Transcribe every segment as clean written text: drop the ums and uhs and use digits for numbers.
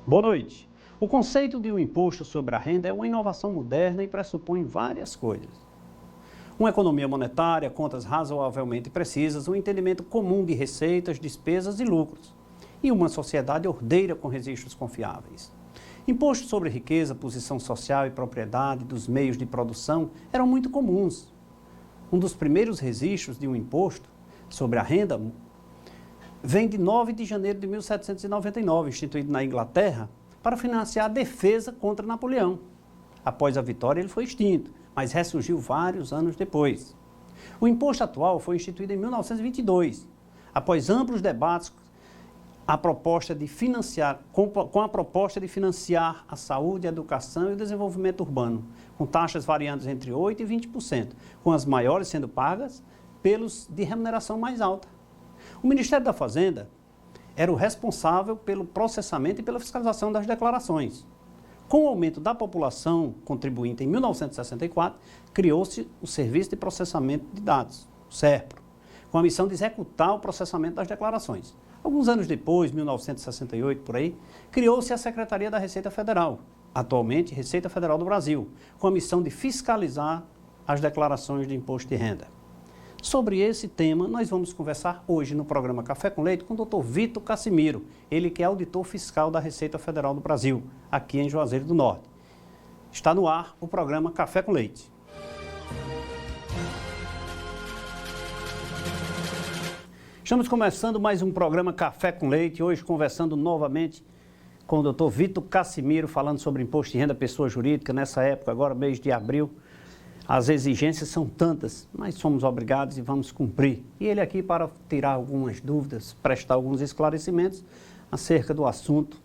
Boa noite. O conceito de um imposto sobre a renda é uma inovação moderna e pressupõe várias coisas. Uma economia monetária, contas razoavelmente precisas, um entendimento comum de receitas, despesas e lucros, e uma sociedade ordeira com registros confiáveis. Impostos sobre riqueza, posição social e propriedade dos meios de produção eram muito comuns. Um dos primeiros registros de um imposto sobre a renda vem de 9 de janeiro de 1799, instituído na Inglaterra, para financiar a defesa contra Napoleão. Após a vitória, ele foi extinto, mas ressurgiu vários anos depois. O imposto atual foi instituído em 1922, após amplos debates com a proposta de financiar a saúde, a educação e o desenvolvimento urbano, com taxas variando entre 8% e 20%, com as maiores sendo pagas pelos de remuneração mais alta. O Ministério da Fazenda era o responsável pelo processamento e pela fiscalização das declarações. Com o aumento da população contribuinte em 1964, criou-se o Serviço de Processamento de Dados, o SERPRO, com a missão de executar o processamento das declarações. Alguns anos depois, 1968, por aí, criou-se a Secretaria da Receita Federal, atualmente Receita Federal do Brasil, com a missão de fiscalizar as declarações de imposto de renda. Sobre esse tema, nós vamos conversar hoje no programa Café com Leite com o Dr. Vitor Cassimiro, ele que é auditor fiscal da Receita Federal do Brasil, aqui em Juazeiro do Norte. Está no ar o programa Café com Leite. Estamos começando mais um programa Café com Leite, hoje conversando novamente com o Dr. Vitor Cassimiro, falando sobre imposto de renda pessoa jurídica, nessa época, agora mês de abril. As exigências são tantas, mas somos obrigados e vamos cumprir. E ele aqui para tirar algumas dúvidas, prestar alguns esclarecimentos acerca do assunto.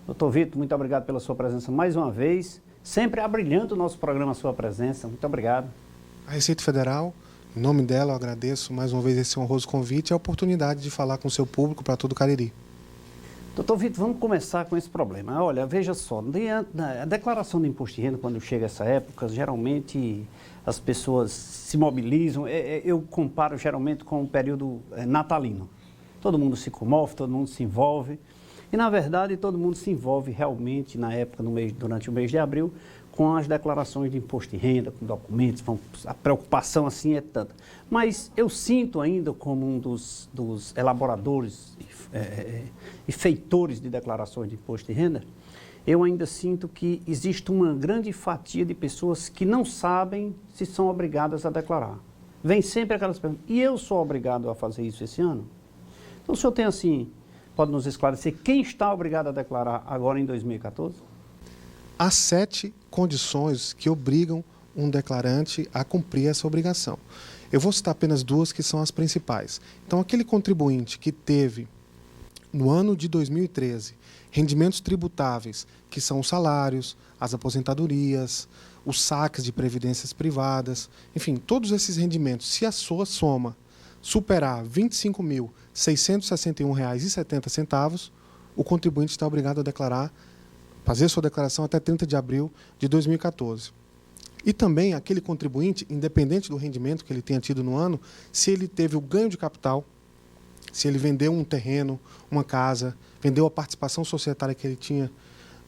Doutor Vitor, muito obrigado pela sua presença mais uma vez. Sempre abrilhando o nosso programa a sua presença. Muito obrigado. A Receita Federal, em nome dela, eu agradeço mais uma vez esse honroso convite e a oportunidade de falar com o seu público para todo o Cariri. Doutor Vitor, vamos começar com esse problema. Olha, veja só, a declaração do imposto de renda, quando chega essa época, geralmente as pessoas se mobilizam. Eu comparo geralmente com o período natalino. Todo mundo se comove, todo mundo se envolve. E, na verdade, todo mundo se envolve realmente na época, durante o mês de abril, com as declarações de imposto de renda, com documentos, a preocupação assim é tanta. Mas eu sinto ainda como um dos elaboradores e feitores de declarações de imposto de renda, eu ainda sinto que existe uma grande fatia de pessoas que não sabem se são obrigadas a declarar. Vem sempre aquelas perguntas, e eu sou obrigado a fazer isso esse ano? Então o senhor tem assim, pode nos esclarecer quem está obrigado a declarar agora em 2014? Há 7 condições que obrigam um declarante a cumprir essa obrigação. Eu vou citar apenas 2 que são as principais. Então, aquele contribuinte que teve, no ano de 2013, rendimentos tributáveis, que são os salários, as aposentadorias, os saques de previdências privadas, enfim, todos esses rendimentos, se a sua soma superar R$ 25.661,70, o contribuinte está obrigado a declarar, fazer sua declaração até 30 de abril de 2014. E também aquele contribuinte, independente do rendimento que ele tenha tido no ano, se ele teve o ganho de capital, se ele vendeu um terreno, uma casa, vendeu a participação societária que ele tinha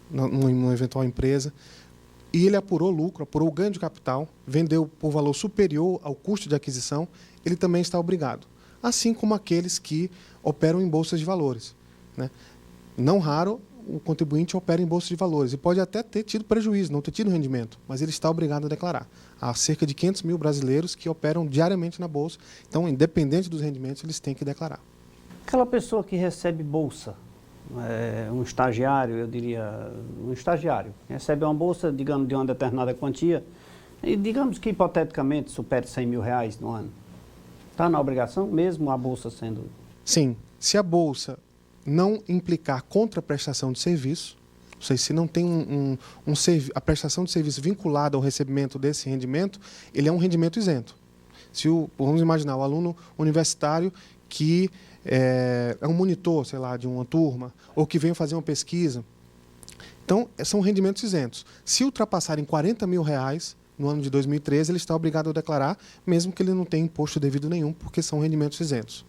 numa eventual empresa, e ele apurou lucro, apurou o ganho de capital, vendeu por valor superior ao custo de aquisição, ele também está obrigado. Assim como aqueles que operam em bolsas de valores, né? Não raro, o contribuinte opera em bolsa de valores e pode até ter tido prejuízo, não ter tido rendimento, mas ele está obrigado a declarar. Há cerca de 500 mil brasileiros que operam diariamente na bolsa, então, independente dos rendimentos, eles têm que declarar. Aquela pessoa que recebe bolsa, um estagiário, eu diria, um estagiário, recebe uma bolsa, digamos, de uma determinada quantia, e digamos que hipoteticamente supere R$100 mil no ano. Está na obrigação, mesmo a bolsa sendo... Sim, se a bolsa não implicar contraprestação de serviço, ou seja, se não tem a prestação de serviço vinculada ao recebimento desse rendimento, ele é um rendimento isento. Vamos imaginar o aluno universitário que é um monitor, sei lá, de uma turma, ou que vem fazer uma pesquisa. Então, são rendimentos isentos. Se ultrapassarem R$40 mil no ano de 2013, ele está obrigado a declarar, mesmo que ele não tenha imposto devido nenhum, porque são rendimentos isentos.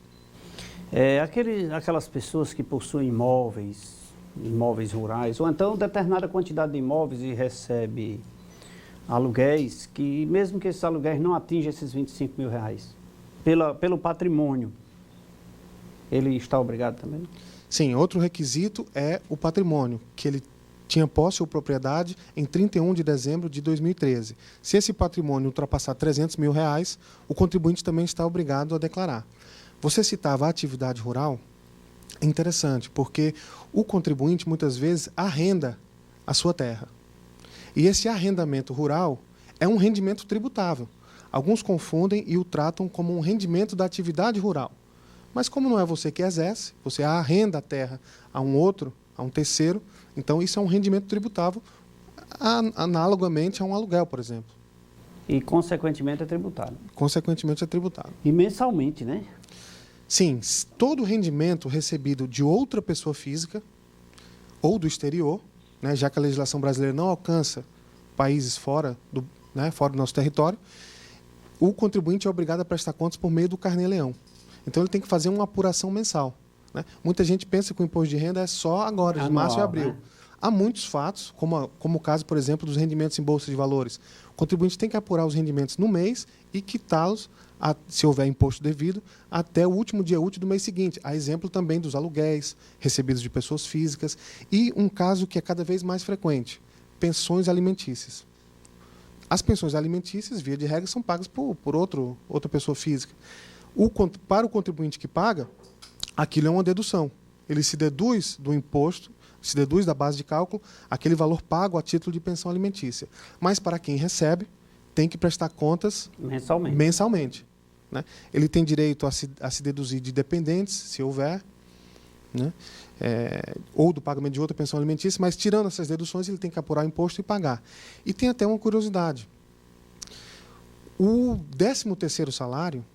Aquelas pessoas que possuem imóveis, imóveis rurais, ou então determinada quantidade de imóveis e recebe aluguéis, que mesmo que esses aluguéis não atinjam esses R$ 25.000, pelo patrimônio, ele está obrigado também? Sim, outro requisito é o patrimônio, que ele tinha posse ou propriedade em 31 de dezembro de 2013. Se esse patrimônio ultrapassar R$ 300.000, o contribuinte também está obrigado a declarar. Você citava a atividade rural, é interessante, porque o contribuinte muitas vezes arrenda a sua terra. E esse arrendamento rural é um rendimento tributável. Alguns confundem e o tratam como um rendimento da atividade rural. Mas como não é você que exerce, você arrenda a terra a um outro, a um terceiro, então isso é um rendimento tributável, analogamente a um aluguel, por exemplo. E, consequentemente, é tributado. Consequentemente, é tributado. E mensalmente, né? Sim, todo rendimento recebido de outra pessoa física ou do exterior, né, já que a legislação brasileira não alcança países fora do nosso território, o contribuinte é obrigado a prestar contas por meio do Carnê-Leão. Então, ele tem que fazer uma apuração mensal. Né? Muita gente pensa que o imposto de renda é só agora, de março e abril. Né? Há muitos fatos, como o caso, por exemplo, dos rendimentos em bolsa de valores. O contribuinte tem que apurar os rendimentos no mês e quitá-los, se houver imposto devido, até o último dia útil do mês seguinte. Há exemplo também dos aluguéis recebidos de pessoas físicas e um caso que é cada vez mais frequente, pensões alimentícias. As pensões alimentícias, via de regra, são pagas por outra pessoa física. Para o contribuinte que paga, aquilo é uma dedução. Ele se deduz do imposto, se deduz da base de cálculo, aquele valor pago a título de pensão alimentícia. Mas para quem recebe, tem que prestar contas mensalmente. Né? Ele tem direito a se deduzir de dependentes, se houver, né? Ou do pagamento de outra pensão alimentícia, mas tirando essas deduções, ele tem que apurar o imposto e pagar. E tem até uma curiosidade. O 13º salário,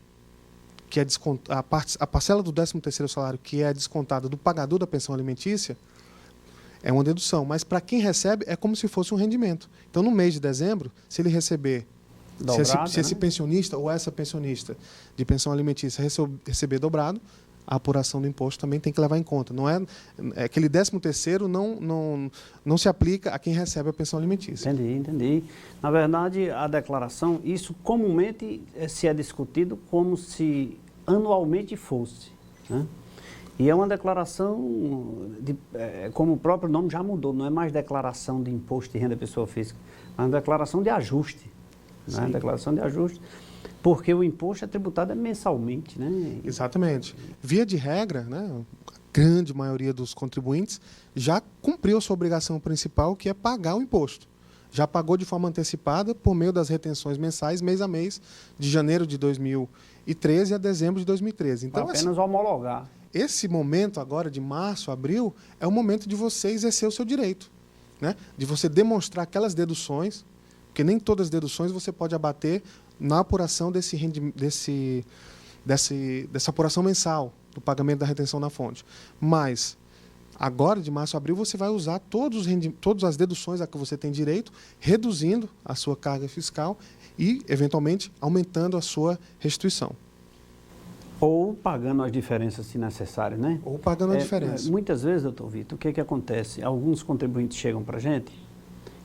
que é a parcela do 13º salário que é descontada do pagador da pensão alimentícia, é uma dedução, mas para quem recebe é como se fosse um rendimento. Então, no mês de dezembro, se ele receber, dobrado, se esse pensionista ou essa pensionista de pensão alimentícia receber dobrado, a apuração do imposto também tem que levar em conta. Não é aquele 13º não se aplica a quem recebe a pensão alimentícia. Entendi. Na verdade, a declaração, isso comumente se é discutido como se anualmente fosse, né? E é uma declaração, como o próprio nome já mudou, não é mais declaração de imposto de renda da pessoa física, mas uma declaração de ajuste. Né? Declaração de ajuste, porque o imposto é tributado mensalmente. Né? Exatamente. Via de regra, né, a grande maioria dos contribuintes já cumpriu a sua obrigação principal, que é pagar o imposto. Já pagou de forma antecipada por meio das retenções mensais, mês a mês, de janeiro de 2013 a dezembro de 2013. Então, apenas homologar. Esse momento agora, de março, abril, é o momento de você exercer o seu direito, né? De você demonstrar aquelas deduções, porque nem todas as deduções você pode abater na apuração dessa apuração mensal, do pagamento da retenção na fonte. Mas, agora, de março a abril, você vai usar todas as deduções a que você tem direito, reduzindo a sua carga fiscal e, eventualmente, aumentando a sua restituição. Ou pagando as diferenças, se necessário, né? Ou pagando a diferença. Muitas vezes, doutor Vitor, o que acontece? Alguns contribuintes chegam para a gente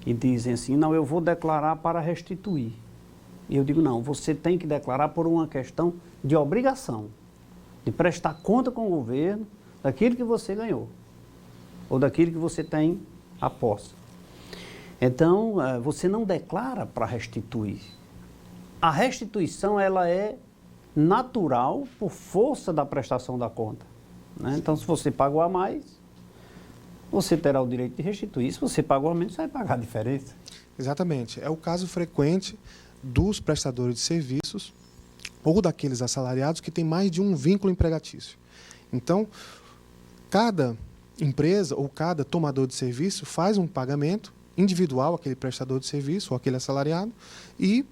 e dizem assim, não, eu vou declarar para restituir. E eu digo, não, você tem que declarar por uma questão de obrigação, de prestar conta com o governo daquilo que você ganhou, ou daquilo que você tem a posse. Então, você não declara para restituir. A restituição, ela é natural por força da prestação da conta. Né? Então, se você pagou a mais, você terá o direito de restituir. Se você pagou a menos, você vai pagar a diferença. Exatamente. É o caso frequente dos prestadores de serviços ou daqueles assalariados que têm mais de um vínculo empregatício. Então, cada empresa ou cada tomador de serviço faz um pagamento individual àquele prestador de serviço ou àquele assalariado e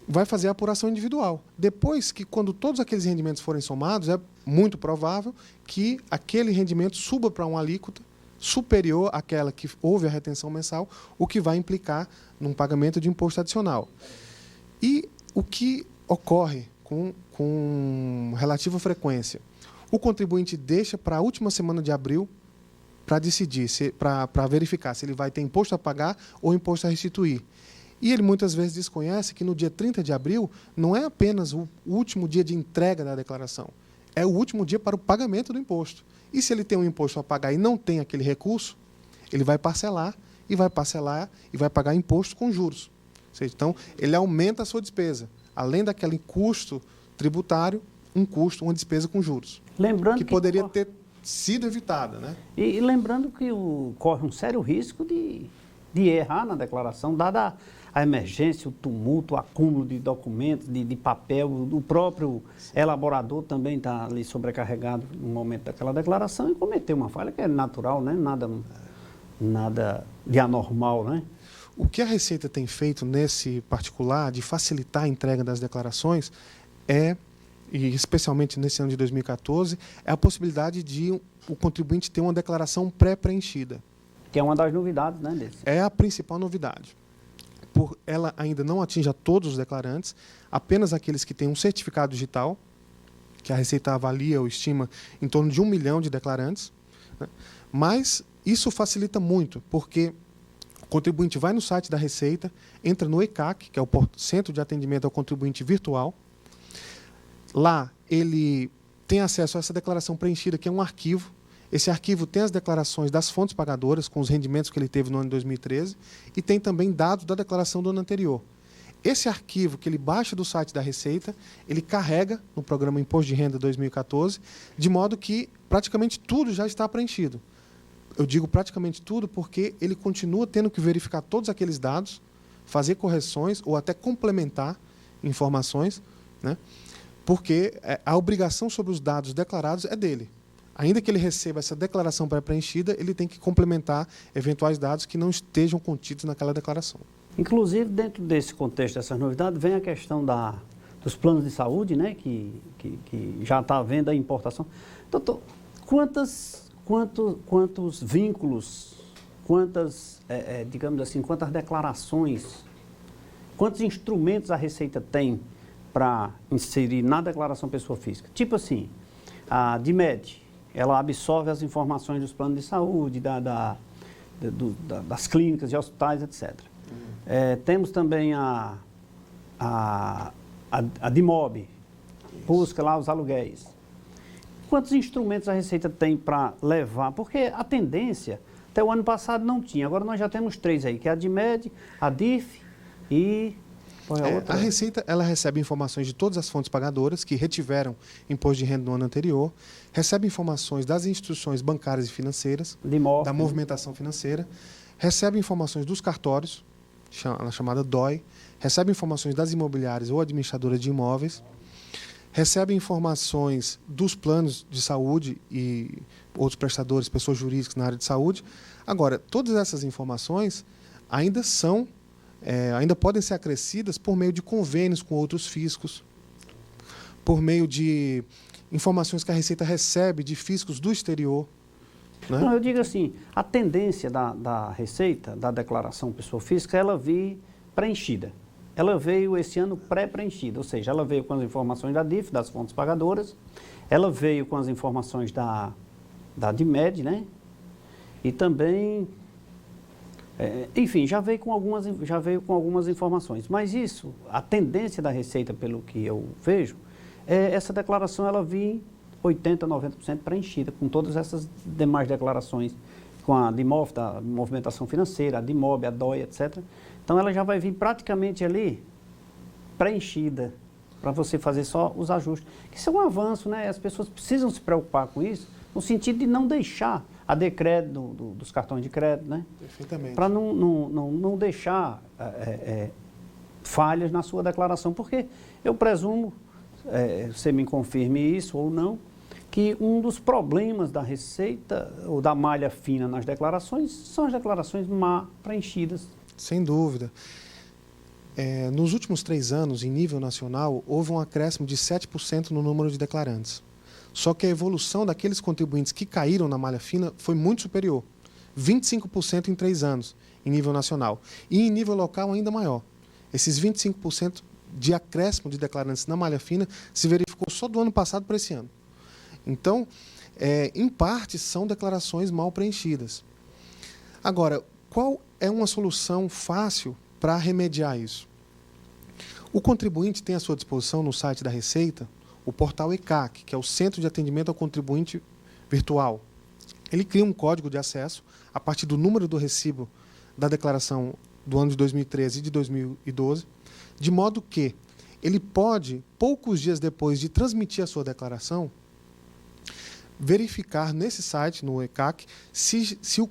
vai fazer a apuração individual. Depois que, quando todos aqueles rendimentos forem somados, é muito provável que aquele rendimento suba para uma alíquota superior àquela que houve a retenção mensal, o que vai implicar num pagamento de imposto adicional. E o que ocorre com relativa frequência? O contribuinte deixa para a última semana de abril para decidir, para verificar se ele vai ter imposto a pagar ou imposto a restituir. E ele muitas vezes desconhece que no dia 30 de abril não é apenas o último dia de entrega da declaração, é o último dia para o pagamento do imposto. E se ele tem um imposto a pagar e não tem aquele recurso, ele vai parcelar e vai pagar imposto com juros. Ou seja, então, ele aumenta a sua despesa. Além daquele custo tributário, uma despesa com juros. Lembrando que poderia ter sido evitada, né? E lembrando que corre um sério risco de errar na declaração, dada a emergência, o tumulto, o acúmulo de documentos, de papel, o próprio elaborador também está ali sobrecarregado no momento daquela declaração e cometer uma falha que é natural, né? Nada de anormal, né? O que a Receita tem feito nesse particular de facilitar a entrega das declarações e especialmente nesse ano de 2014, é a possibilidade de o contribuinte ter uma declaração pré-preenchida. Que é uma das novidades, né, desse? É a principal novidade. Ela ainda não atinge a todos os declarantes, apenas aqueles que têm um certificado digital, que a Receita avalia ou estima em torno de 1 milhão de declarantes, né? Mas isso facilita muito, porque o contribuinte vai no site da Receita, entra no ECAC, que é o Centro de Atendimento ao Contribuinte Virtual. Lá ele tem acesso a essa declaração preenchida, que é um arquivo. Esse arquivo tem as declarações das fontes pagadoras, com os rendimentos que ele teve no ano de 2013, e tem também dados da declaração do ano anterior. Esse arquivo que ele baixa do site da Receita, ele carrega no programa Imposto de Renda 2014, de modo que praticamente tudo já está preenchido. Eu digo praticamente tudo porque ele continua tendo que verificar todos aqueles dados, fazer correções ou até complementar informações, né? Porque a obrigação sobre os dados declarados é dele. Ainda que ele receba essa declaração pré-preenchida, ele tem que complementar eventuais dados que não estejam contidos naquela declaração. Inclusive, dentro desse contexto, dessas novidades, vem a questão dos planos de saúde, né, que já está havendo a importação. Doutor, quantos vínculos, digamos assim, quantas declarações, quantos instrumentos a Receita tem para inserir na declaração pessoa física? Tipo assim, a DIMED, ela absorve as informações dos planos de saúde, das clínicas e hospitais, etc. Temos também a DIMOB, busca lá os aluguéis. Quantos instrumentos a Receita tem para levar? Porque a tendência, até o ano passado não tinha, agora nós já temos 3 aí, que é a DIMED, a DIF e... A Receita ela recebe informações de todas as fontes pagadoras que retiveram imposto de renda no ano anterior, recebe informações das instituições bancárias e financeiras, da movimentação financeira, recebe informações dos cartórios, a chamada DOI, recebe informações das imobiliárias ou administradoras de imóveis, recebe informações dos planos de saúde e outros prestadores, pessoas jurídicas na área de saúde. Agora, todas essas informações ainda podem ser acrescidas por meio de convênios com outros fiscos, por meio de informações que a Receita recebe de fiscos do exterior. Né? Não, eu digo assim, a tendência da Receita, da declaração pessoa física, ela veio preenchida. Ela veio esse ano pré-preenchida, ou seja, ela veio com as informações da DIF, das fontes pagadoras, ela veio com as informações da DIMED, né? E também... enfim, já veio com algumas informações. Mas isso, a tendência da Receita, pelo que eu vejo, essa declaração ela vir 80%, 90% preenchida, com todas essas demais declarações, com a DIMOF, da movimentação financeira, a DIMOB, a DOI, etc. Então ela já vai vir praticamente ali preenchida, para você fazer só os ajustes. Isso é um avanço, né? As pessoas precisam se preocupar com isso, no sentido de não deixar a decrédito dos cartões de crédito, né? Perfeitamente. Para não deixar falhas na sua declaração, porque eu presumo, você me confirme isso ou não, que um dos problemas da Receita ou da malha fina nas declarações são as declarações mal preenchidas. Sem dúvida. Nos últimos 3 anos, em nível nacional, houve um acréscimo de 7% no número de declarantes. Só que a evolução daqueles contribuintes que caíram na malha fina foi muito superior. 25% em 3 anos, em nível nacional. E em nível local ainda maior. Esses 25% de acréscimo de declarantes na malha fina se verificou só do ano passado para esse ano. Então, em parte, são declarações mal preenchidas. Agora, qual é uma solução fácil para remediar isso? O contribuinte tem à sua disposição no site da Receita o portal ECAC, que é o Centro de Atendimento ao Contribuinte Virtual. Ele cria um código de acesso a partir do número do recibo da declaração do ano de 2013 e de 2012, de modo que ele pode, poucos dias depois de transmitir a sua declaração, verificar nesse site, no ECAC,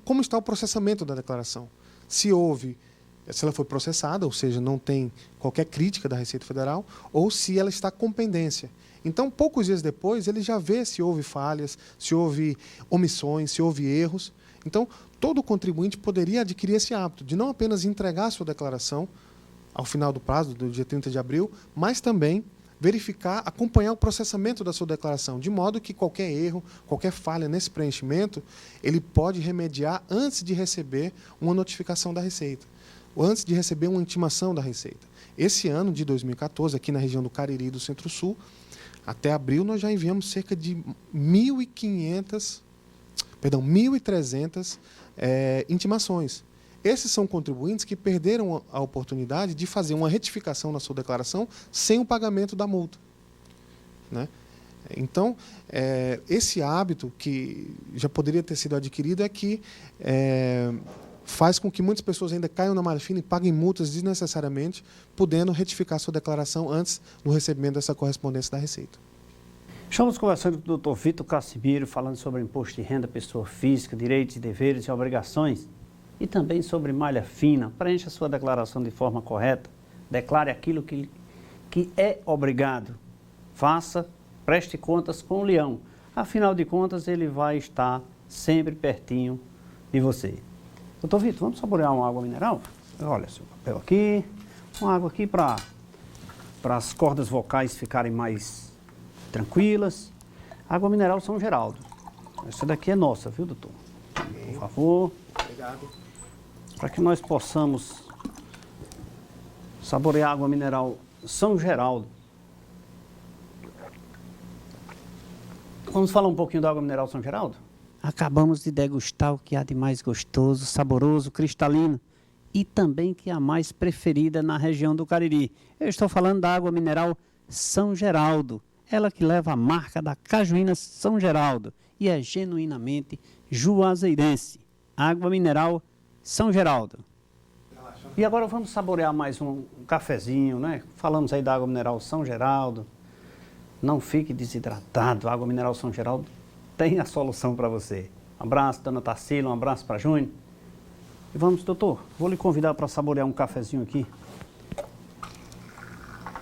como está o processamento da declaração. Se ela foi processada, ou seja, não tem qualquer crítica da Receita Federal, ou se ela está com pendência. Então, poucos dias depois, ele já vê se houve falhas, se houve omissões, se houve erros. Então, todo contribuinte poderia adquirir esse hábito de não apenas entregar a sua declaração ao final do prazo, do dia 30 de abril, mas também verificar, acompanhar o processamento da sua declaração, de modo que qualquer erro, qualquer falha nesse preenchimento, ele pode remediar antes de receber uma notificação da Receita, ou antes de receber uma intimação da Receita. Esse ano de 2014, aqui na região do Cariri e do Centro-Sul, até abril nós já enviamos cerca de 1.300 intimações. Esses são contribuintes que perderam a oportunidade de fazer uma retificação na sua declaração sem o pagamento da multa, né? Então, esse hábito que já poderia ter sido adquirido é que faz com que muitas pessoas ainda caiam na malha fina e paguem multas desnecessariamente, podendo retificar sua declaração antes do recebimento dessa correspondência da Receita. Estamos conversando com o Dr. Vitor Cassimiro, falando sobre imposto de renda, pessoa física, direitos, deveres e obrigações, e também sobre malha fina. Preencha a sua declaração de forma correta, declare aquilo que é obrigado. Faça, preste contas com o leão. Afinal de contas, ele vai estar sempre pertinho de você. Doutor Vitor, vamos saborear uma água mineral? Olha, seu papel aqui, uma água aqui para as cordas vocais ficarem mais tranquilas. Água mineral São Geraldo. Essa daqui é nossa, viu, doutor? Por favor. Obrigado. Para que nós possamos saborear a água mineral São Geraldo. Vamos falar um pouquinho da água mineral São Geraldo? Acabamos de degustar o que há de mais gostoso, saboroso, cristalino e também que é a mais preferida na região do Cariri. Eu estou falando da água mineral São Geraldo, ela que leva a marca da Cajuína São Geraldo e é genuinamente juazeirense. Água mineral São Geraldo. E agora vamos saborear mais um cafezinho, né? Falamos aí da água mineral São Geraldo. Não fique desidratado, a água mineral São Geraldo tem a solução para você. Um abraço, dona Tarsila, um abraço para Júnior. E vamos, doutor, vou lhe convidar para saborear um cafezinho aqui.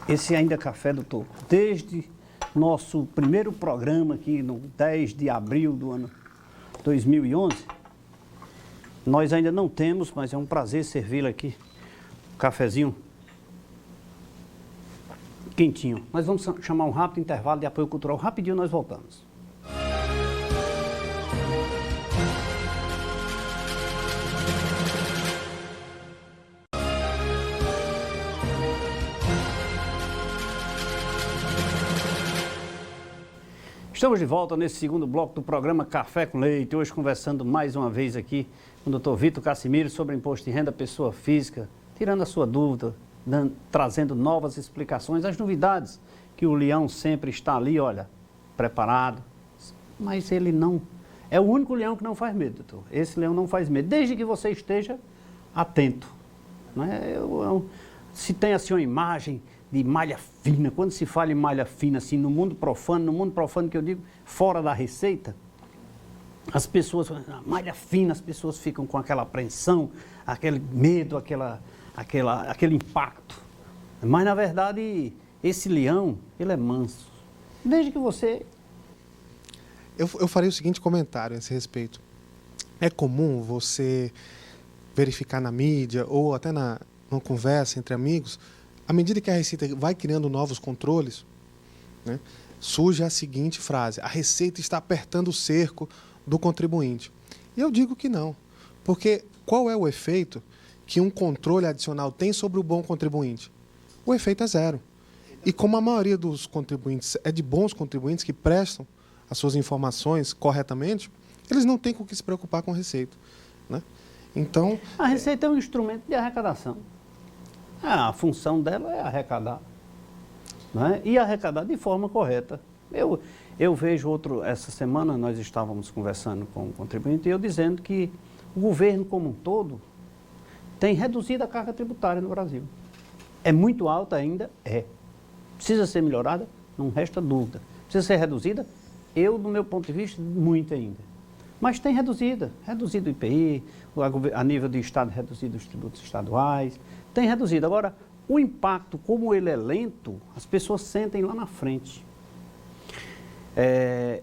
Esse ainda é café, doutor, desde nosso primeiro programa aqui, no 10 de abril do ano 2011. Nós ainda não temos, mas é um prazer servi-lo aqui. Um cafezinho quentinho. Nós vamos chamar um rápido intervalo de apoio cultural. Rapidinho nós voltamos. Estamos de volta nesse segundo bloco do programa Café com Leite, hoje conversando mais uma vez aqui com o Dr. Vitor Cassimiro sobre imposto de renda pessoa física, tirando a sua dúvida, trazendo novas explicações, as novidades, que o leão sempre está ali, olha, preparado, mas ele não, é o único leão que não faz medo, doutor. Esse leão não faz medo, desde que você esteja atento, né? Se tem assim uma imagem de malha fina, quando se fala em malha fina, assim, no mundo profano que eu digo, fora da Receita, as pessoas, malha fina, as pessoas ficam com aquela apreensão, aquele medo, aquele impacto. Mas, na verdade, esse leão, ele é manso. Desde que você... Eu farei o seguinte comentário a esse respeito. É comum você verificar na mídia ou até numa conversa entre amigos, à medida que a Receita vai criando novos controles, né, surge a seguinte frase: a Receita está apertando o cerco do contribuinte. E eu digo que não, porque qual é o efeito que um controle adicional tem sobre o bom contribuinte? O efeito é zero. E como a maioria dos contribuintes é de bons contribuintes que prestam as suas informações corretamente, eles não têm com o que se preocupar com a Receita, né? Então, a Receita é um instrumento de arrecadação. A função dela é arrecadar, né? E arrecadar de forma correta. Eu vejo essa semana nós estávamos conversando com o contribuinte e eu dizendo que o governo como um todo tem reduzido a carga tributária no Brasil. É muito alta ainda? É. Precisa ser melhorada? Não resta dúvida. Precisa ser reduzida? Eu, do meu ponto de vista, muito ainda. Mas tem reduzido o IPI, a nível de Estado reduzido os tributos estaduais, tem reduzido. Agora, o impacto, como ele é lento, as pessoas sentem lá na frente.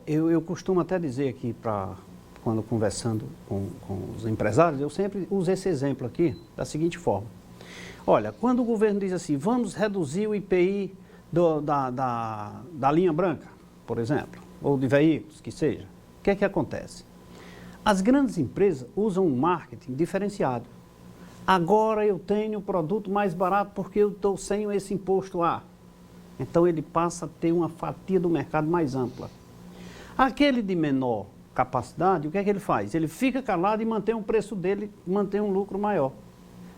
Eu costumo até dizer aqui, quando conversando com os empresários, eu sempre uso esse exemplo aqui da seguinte forma. Olha, quando o governo diz assim, vamos reduzir o IPI da linha branca, por exemplo, ou de veículos, que seja, o que é que acontece? As grandes empresas usam um marketing diferenciado. Agora eu tenho o produto mais barato porque eu estou sem esse imposto A. Então ele passa a ter uma fatia do mercado mais ampla. Aquele de menor capacidade, o que é que ele faz? Ele fica calado e mantém o preço dele, mantém um lucro maior.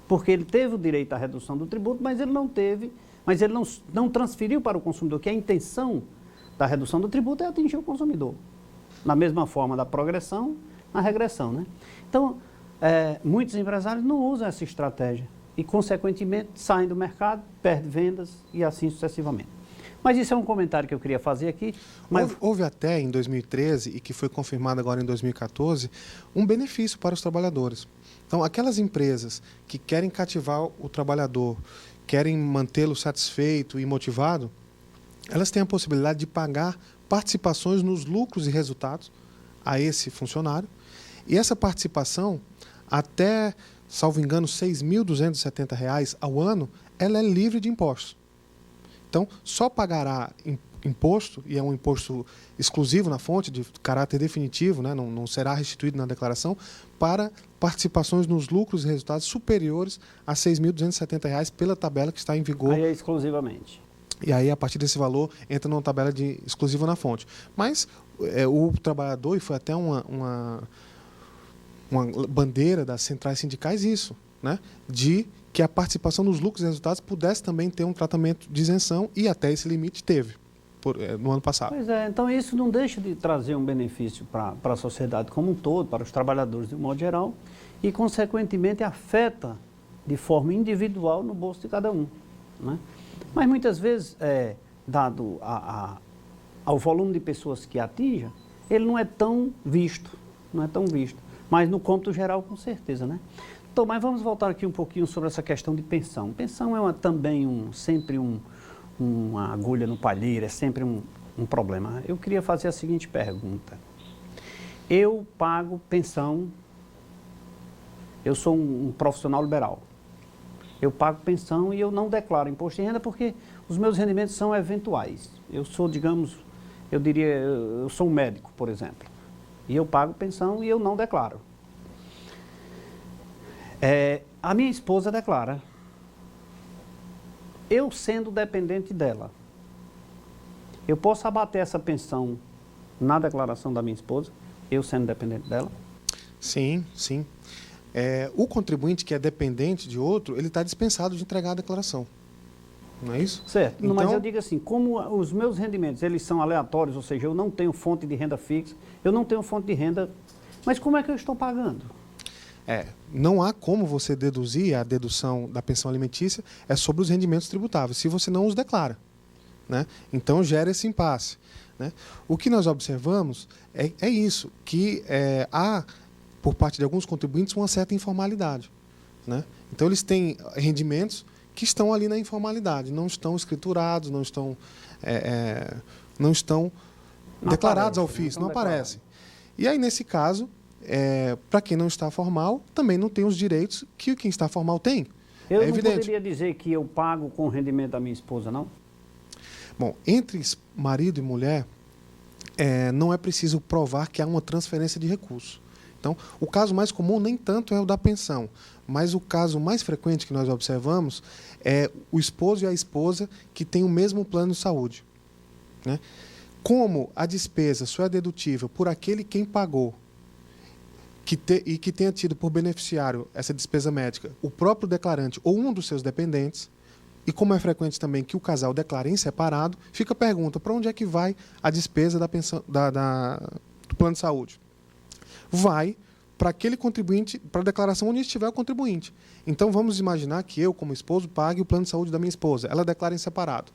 Porque ele teve o direito à redução do tributo, mas ele não transferiu para o consumidor, que a intenção da redução do tributo é atingir o consumidor. Na mesma forma da progressão, na regressão, né? Então, muitos empresários não usam essa estratégia e, consequentemente, saem do mercado, perdem vendas e assim sucessivamente. Mas isso é um comentário que eu queria fazer aqui. Mas... Houve até em 2013, e que foi confirmado agora em 2014, um benefício para os trabalhadores. Então, aquelas empresas que querem cativar o trabalhador, querem mantê-lo satisfeito e motivado, elas têm a possibilidade de pagar participações nos lucros e resultados a esse funcionário. E essa participação, até, salvo engano, R$ 6.270 ao ano, ela é livre de impostos. Então, só pagará imposto, e é um imposto exclusivo na fonte, de caráter definitivo, né? Não será restituído na declaração, para participações nos lucros e resultados superiores a R$ 6.270 pela tabela que está em vigor. Aí é exclusivamente. E aí, a partir desse valor, entra numa tabela exclusiva na fonte. Mas o trabalhador, e foi até uma bandeira das centrais sindicais, isso, né? De que a participação nos lucros e resultados pudesse também ter um tratamento de isenção, e até esse limite teve no ano passado. Pois é, então isso não deixa de trazer um benefício para a sociedade como um todo, para os trabalhadores de um modo geral, e, consequentemente, afeta de forma individual no bolso de cada um, né? Mas, muitas vezes, dado ao volume de pessoas que atinja, ele não é tão visto, mas no cômputo geral, com certeza, né? Então, mas vamos voltar aqui um pouquinho sobre essa questão de pensão. Pensão é também sempre uma agulha no palheiro, é sempre um problema. Eu queria fazer a seguinte pergunta. Eu pago pensão, eu sou um profissional liberal. Eu pago pensão e eu não declaro imposto de renda porque os meus rendimentos são eventuais. Eu sou, digamos, eu sou um médico, por exemplo. E eu pago pensão e eu não declaro. A minha esposa declara. Eu sendo dependente dela, eu posso abater essa pensão na declaração da minha esposa, eu sendo dependente dela? Sim, sim. O contribuinte que é dependente de outro, ele está dispensado de entregar a declaração. Não é isso? Certo. Então, mas eu digo assim, como os meus rendimentos, eles são aleatórios, ou seja, eu não tenho fonte de renda fixa, eu não tenho fonte de renda, mas como é que eu estou pagando? Não há como você deduzir, a dedução da pensão alimentícia é sobre os rendimentos tributáveis, se você não os declara, né? Então gera esse impasse, né? O que nós observamos é isso, que há, por parte de alguns contribuintes, uma certa informalidade, né? Então eles têm rendimentos que estão ali na informalidade, não estão escriturados, não estão declarados ao ofício, não aparecem. E aí, nesse caso, para quem não está formal, também não tem os direitos que quem está formal tem. Eu não poderia dizer que eu pago com o rendimento da minha esposa, não? Bom, entre marido e mulher, não é preciso provar que há uma transferência de recursos. Então, o caso mais comum nem tanto é o da pensão, mas o caso mais frequente que nós observamos é o esposo e a esposa que têm o mesmo plano de saúde, né? Como a despesa só é dedutível por aquele quem pagou e que tenha tido por beneficiário essa despesa médica o próprio declarante ou um dos seus dependentes, e como é frequente também que o casal declare em separado, fica a pergunta: para onde é que vai a despesa da pensão, do plano de saúde? Vai para aquele contribuinte, para a declaração onde estiver o contribuinte. Então, vamos imaginar que eu, como esposo, pague o plano de saúde da minha esposa. Ela declara em separado.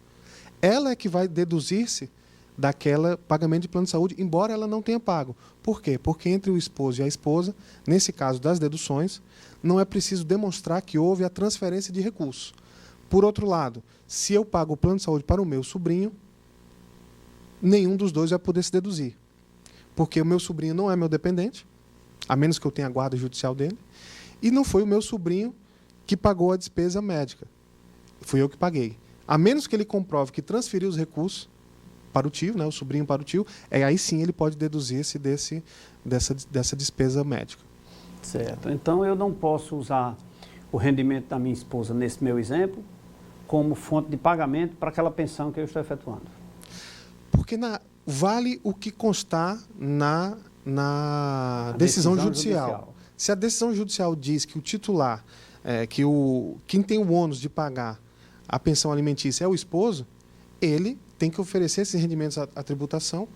Ela é que vai deduzir-se daquele pagamento de plano de saúde, embora ela não tenha pago. Por quê? Porque entre o esposo e a esposa, nesse caso das deduções, não é preciso demonstrar que houve a transferência de recursos. Por outro lado, se eu pago o plano de saúde para o meu sobrinho, nenhum dos dois vai poder se deduzir. Porque o meu sobrinho não é meu dependente, a menos que eu tenha a guarda judicial dele, e não foi o meu sobrinho que pagou a despesa médica. Fui eu que paguei. A menos que ele comprove que transferiu os recursos para o tio, né, o sobrinho para o tio, aí sim ele pode deduzir-se dessa despesa médica. Certo. Então, eu não posso usar o rendimento da minha esposa, nesse meu exemplo, como fonte de pagamento para aquela pensão que eu estou efetuando. Porque vale o que constar na decisão judicial. Se a decisão judicial diz que o titular, quem tem o ônus de pagar a pensão alimentícia é o esposo, ele tem que oferecer esses rendimentos à tributação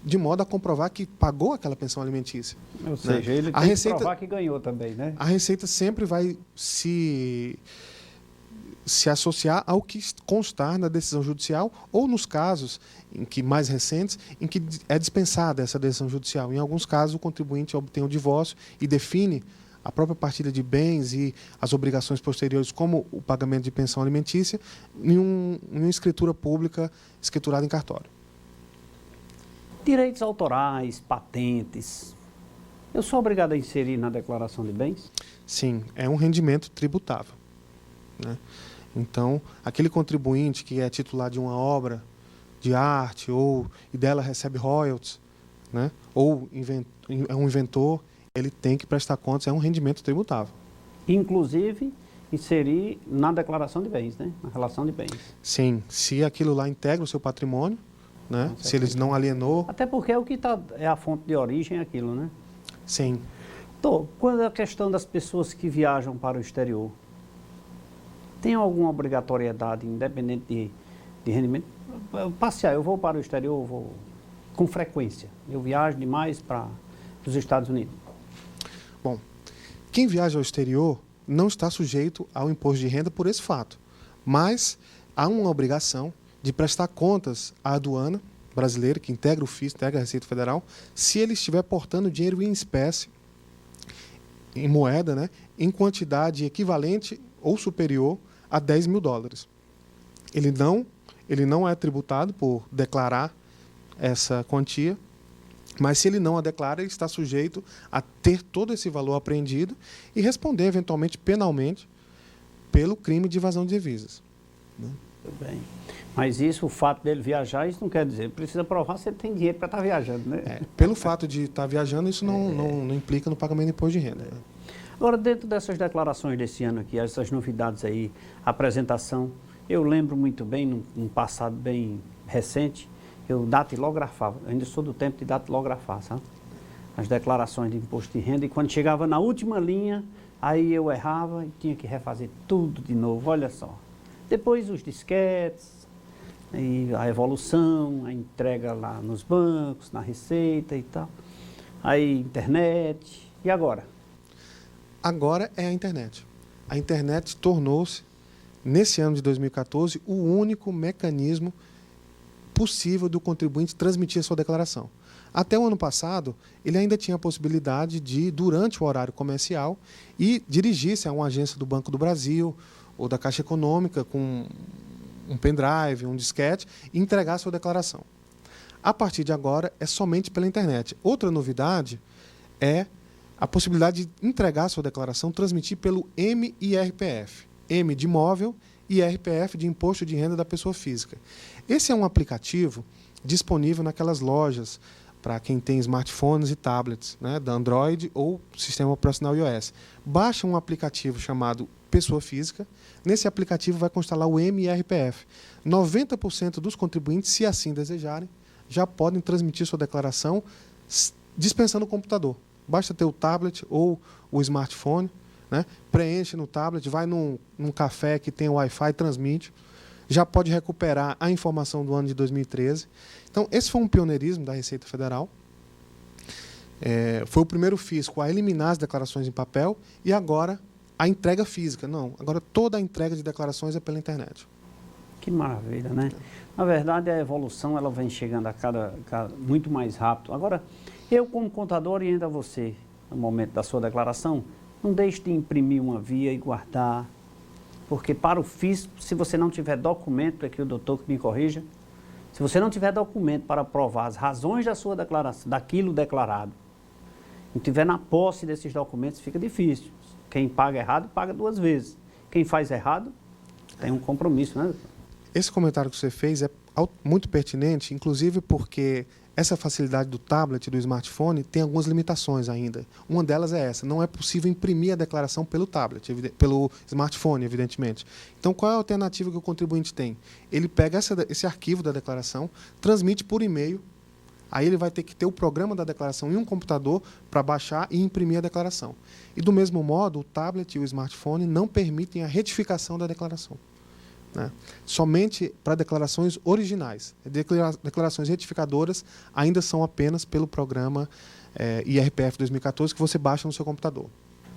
de modo a comprovar que pagou aquela pensão alimentícia. Ou seja, ele tem que provar que ganhou também, né? A Receita sempre vai se associar ao que constar na decisão judicial ou nos casos mais recentes em que é dispensada essa decisão judicial. Em alguns casos, o contribuinte obtém o divórcio e define a própria partilha de bens e as obrigações posteriores, como o pagamento de pensão alimentícia, em uma escritura pública escriturada em cartório. Direitos autorais, patentes. Eu sou obrigado a inserir na declaração de bens? Sim, é um rendimento tributável, né? Então, aquele contribuinte que é titular de uma obra de arte e dela recebe royalties, né? Ou é um inventor, ele tem que prestar contas, é um rendimento tributável. Inclusive, inserir na declaração de bens, né? Na relação de bens. Sim, se aquilo lá integra o seu patrimônio, né? Se ele não alienou. Até porque é o que é a fonte de origem, aquilo, né? Sim. Então, quando a questão das pessoas que viajam para o exterior, tem alguma obrigatoriedade, independente de rendimento? Passear, eu vou para o exterior, vou com frequência. Eu viajo demais para os Estados Unidos. Bom, quem viaja ao exterior não está sujeito ao imposto de renda por esse fato, mas há uma obrigação de prestar contas à aduana brasileira, que integra o FIS, integra a Receita Federal, se ele estiver portando dinheiro em espécie, em moeda, né, em quantidade equivalente ou superior a 10 mil dólares. Ele não é tributado por declarar essa quantia, mas se ele não a declara, ele está sujeito a ter todo esse valor apreendido e responder, eventualmente, penalmente, pelo crime de evasão de divisas. Tudo bem. Mas o fato dele viajar, isso não quer dizer, precisa provar se ele tem dinheiro para estar viajando, né? Pelo fato de estar viajando, isso não implica no pagamento de imposto de renda. Agora, dentro dessas declarações desse ano aqui, essas novidades aí, apresentação, eu lembro muito bem, num passado bem recente, eu datilografava, ainda sou do tempo de datilografar, sabe? As declarações de imposto de renda, e quando chegava na última linha, aí eu errava e tinha que refazer tudo de novo, olha só. Depois os disquetes, e a evolução, a entrega lá nos bancos, na Receita e tal, aí internet, e agora? Agora é a internet. A internet tornou-se, nesse ano de 2014, o único mecanismo possível do contribuinte transmitir a sua declaração. Até o ano passado, ele ainda tinha a possibilidade de, durante o horário comercial, dirigir-se a uma agência do Banco do Brasil ou da Caixa Econômica com um pendrive, um disquete, e entregar a sua declaração. A partir de agora, é somente pela internet. Outra novidade é a possibilidade de entregar a sua declaração, transmitir pelo MIRPF. M de imóvel e IRPF de Imposto de Renda da Pessoa Física. Esse é um aplicativo disponível naquelas lojas para quem tem smartphones e tablets, né, da Android ou sistema operacional iOS. Baixa um aplicativo chamado Pessoa Física. Nesse aplicativo vai constar lá o MIRPF. 90% dos contribuintes, se assim desejarem, já podem transmitir sua declaração dispensando o computador. Basta ter o tablet ou o smartphone, né? Preenche no tablet, vai num café que tem Wi-Fi, transmite. Já pode recuperar a informação do ano de 2013. Então, esse foi um pioneirismo da Receita Federal. Foi o primeiro fisco a eliminar as declarações em papel e agora a entrega física. Não, agora toda a entrega de declarações é pela internet. Que maravilha, né? Na verdade, a evolução ela vem chegando a cada muito mais rápido. Agora, eu como contador oriento a você, no momento da sua declaração, não deixe de imprimir uma via e guardar, porque para o fisco, se você não tiver documento, aqui o doutor que me corrija, se você não tiver documento para provar as razões da sua declaração, daquilo declarado, não tiver na posse desses documentos, fica difícil. Quem paga errado, paga 2 vezes. Quem faz errado, tem um compromisso, né? Esse comentário que você fez é muito pertinente, inclusive porque essa facilidade do tablet e do smartphone tem algumas limitações ainda. Uma delas é essa, não é possível imprimir a declaração pelo tablet, pelo smartphone, evidentemente. Então, qual é a alternativa que o contribuinte tem? Ele pega esse arquivo da declaração, transmite por e-mail, aí ele vai ter que ter o programa da declaração em um computador para baixar e imprimir a declaração. E, do mesmo modo, o tablet e o smartphone não permitem a retificação da declaração, né? Somente para declarações originais. Declarações retificadoras ainda são apenas pelo programa IRPF 2014 que você baixa no seu computador.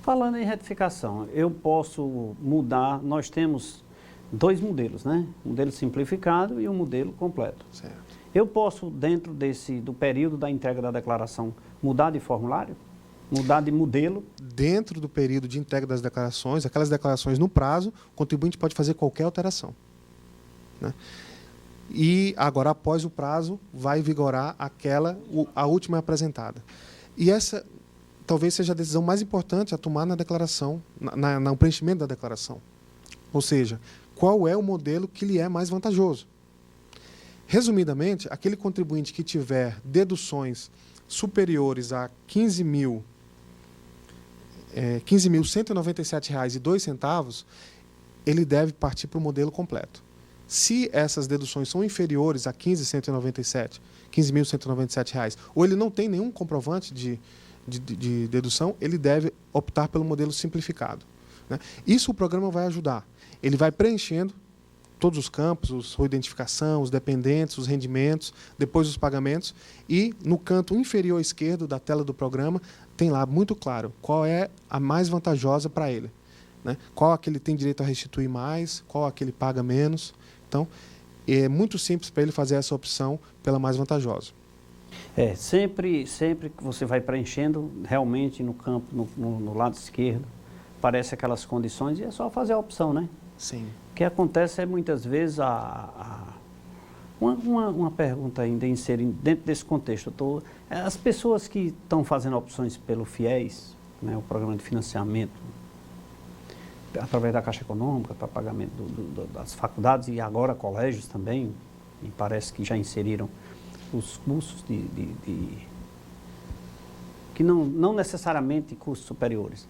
Falando em retificação, eu posso mudar, nós temos 2 modelos, né? Um modelo simplificado e um modelo completo. Certo. Eu posso, dentro do período da entrega da declaração, mudar de formulário? Mudar de modelo? Dentro do período de entrega das declarações, aquelas declarações no prazo, o contribuinte pode fazer qualquer alteração, né? E agora, após o prazo, vai vigorar a última apresentada. E essa talvez seja a decisão mais importante a tomar na declaração, no preenchimento da declaração. Ou seja, qual é o modelo que lhe é mais vantajoso? Resumidamente, aquele contribuinte que tiver deduções superiores a R$ 15.197,02, ele deve partir para o modelo completo. Se essas deduções são inferiores a R$ 15.197, ou ele não tem nenhum comprovante de dedução, ele deve optar pelo modelo simplificado, né? Isso o programa vai ajudar. Ele vai preenchendo todos os campos, sua identificação, os dependentes, os rendimentos, depois os pagamentos, e no canto inferior esquerdo da tela do programa tem lá muito claro qual é a mais vantajosa para ele, né? Qual a que ele tem direito a restituir mais, qual a que ele paga menos. Então, é muito simples para ele fazer essa opção pela mais vantajosa. Sempre que você vai preenchendo, realmente no campo, no lado esquerdo, aparece aquelas condições e é só fazer a opção, né? Sim. O que acontece é muitas vezes uma pergunta ainda inserida dentro desse contexto. As pessoas que estão fazendo opções pelo FIES, né, o programa de financiamento, através da Caixa Econômica para pagamento das faculdades e agora colégios também, me parece que já inseriram os cursos que não necessariamente cursos superiores.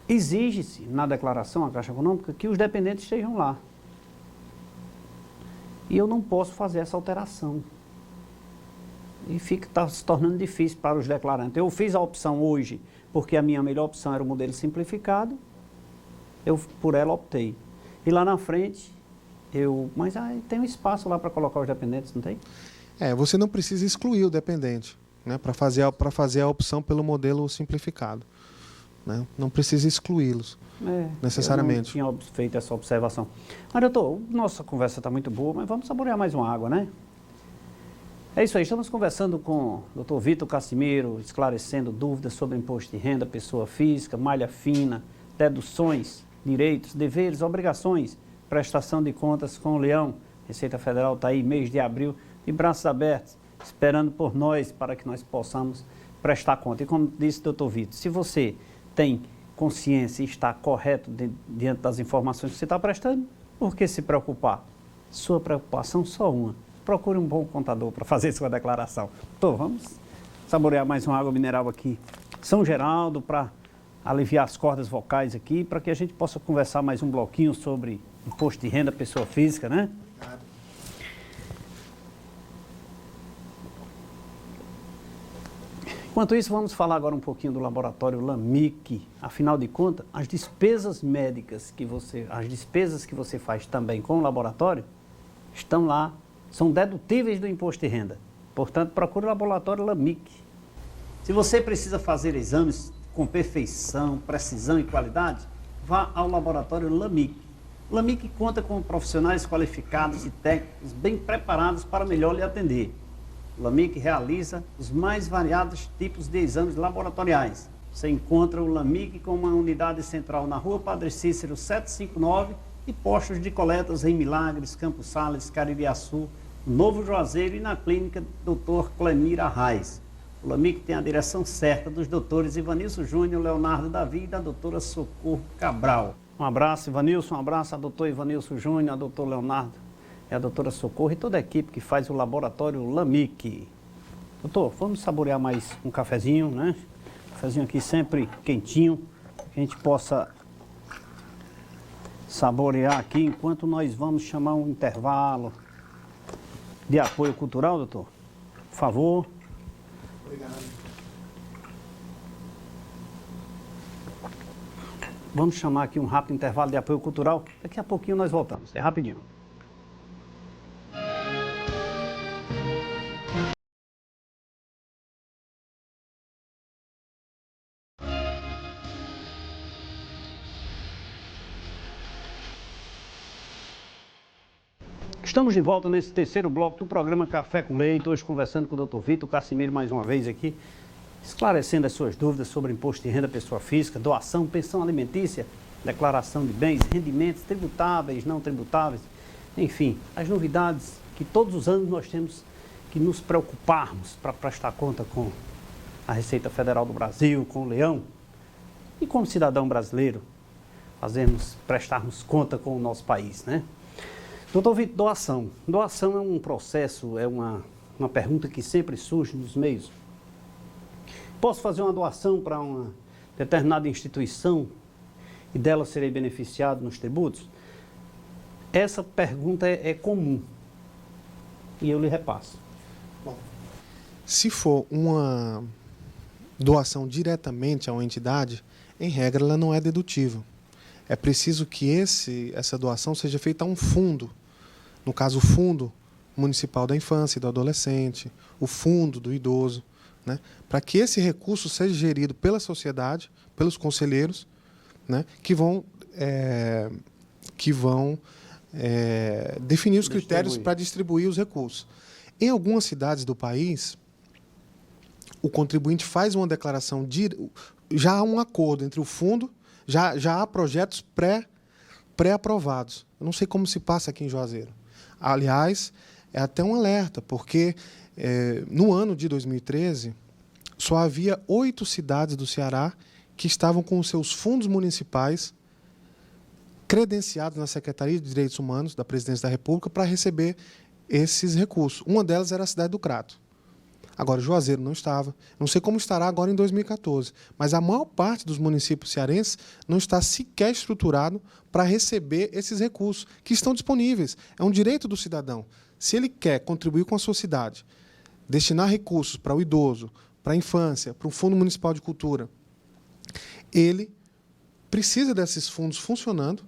Exige-se na declaração, a Caixa Econômica, que os dependentes estejam lá. E eu não posso fazer essa alteração. E está se tornando difícil para os declarantes. Eu fiz a opção hoje, porque a minha melhor opção era o modelo simplificado, eu por ela optei. E lá na frente, mas tem um espaço lá para colocar os dependentes, não tem? Você não precisa excluir o dependente, né, para fazer a opção pelo modelo simplificado, né? Não precisa excluí-los, necessariamente. Eu não tinha feito essa observação. Mas, doutor, nossa conversa está muito boa, mas vamos saborear mais uma água, né? É isso aí, estamos conversando com o doutor Vitor Cassimiro, esclarecendo dúvidas sobre imposto de renda, pessoa física, malha fina, deduções, direitos, deveres, obrigações, prestação de contas com o Leão. Receita Federal está aí, mês de abril, de braços abertos, esperando por nós para que nós possamos prestar conta. E como disse o doutor Vitor, se você tem consciência e está correto diante das informações que você está prestando, por que se preocupar? Sua preocupação só uma. Procure um bom contador para fazer sua declaração. Então, vamos saborear mais uma água mineral aqui. São Geraldo, para aliviar as cordas vocais aqui, para que a gente possa conversar mais um bloquinho sobre imposto de renda, pessoa física, né? Enquanto isso, vamos falar agora um pouquinho do laboratório LAMIC. Afinal de contas, as despesas médicas as despesas que você faz também com o laboratório, estão lá, são dedutíveis do imposto de renda. Portanto, procure o laboratório LAMIC. Se você precisa fazer exames com perfeição, precisão e qualidade, vá ao laboratório LAMIC. O LAMIC conta com profissionais qualificados e técnicos bem preparados para melhor lhe atender. O LAMIC realiza os mais variados tipos de exames laboratoriais. Você encontra o LAMIC com uma unidade central na Rua Padre Cícero 759 e postos de coletas em Milagres, Campos Sales, Caririaçu, Novo Juazeiro e na clínica Dr. Clemir Arraes. O LAMIC tem a direção certa dos doutores Ivanilson Júnior, Leonardo Davi e da doutora Socorro Cabral. Um abraço, Ivanilson, um abraço a doutor Ivanilson Júnior, a doutor Leonardo, a doutora Socorro e toda a equipe que faz o laboratório LAMIC. Doutor, vamos saborear mais um cafezinho, né? Cafezinho aqui sempre quentinho, que a gente possa saborear aqui enquanto nós vamos chamar um intervalo de apoio cultural, doutor. Por favor. Obrigado. Vamos chamar aqui um rápido intervalo de apoio cultural. Daqui a pouquinho nós voltamos. É rapidinho. Estamos de volta nesse terceiro bloco do programa Café com Leite, hoje conversando com o Dr. Vitor Casimiro mais uma vez aqui, esclarecendo as suas dúvidas sobre imposto de renda pessoa física, doação, pensão alimentícia, declaração de bens, rendimentos tributáveis, não tributáveis, enfim, as novidades que todos os anos nós temos que nos preocuparmos para prestar conta com a Receita Federal do Brasil, com o Leão e como cidadão brasileiro, prestarmos conta com o nosso país, né? Doutor Vitor, doação. Doação é um processo, é uma pergunta que sempre surge nos meios. Posso fazer uma doação para uma determinada instituição e dela serei beneficiado nos tributos? Essa pergunta é comum e eu lhe repasso. Bom, se for uma doação diretamente a uma entidade, em regra ela não é dedutível. É preciso que essa doação seja feita a um fundo. No caso, o Fundo Municipal da Infância e do Adolescente, o Fundo do Idoso, né, para que esse recurso seja gerido pela sociedade, pelos conselheiros, né, que vão definir os critérios para distribuir os recursos. Em algumas cidades do país, o contribuinte faz uma declaração, já há um acordo entre o fundo, já há projetos pré-aprovados. Eu não sei como se passa aqui em Juazeiro. Aliás, é até um alerta, porque no ano de 2013, só havia 8 cidades do Ceará que estavam com os seus fundos municipais credenciados na Secretaria de Direitos Humanos da Presidência da República para receber esses recursos. Uma delas era a cidade do Crato. Agora, Juazeiro não estava. Não sei como estará agora em 2014, mas a maior parte dos municípios cearenses não está sequer estruturado para receber esses recursos que estão disponíveis. É um direito do cidadão. Se ele quer contribuir com a sociedade, destinar recursos para o idoso, para a infância, para o Fundo Municipal de Cultura, ele precisa desses fundos funcionando,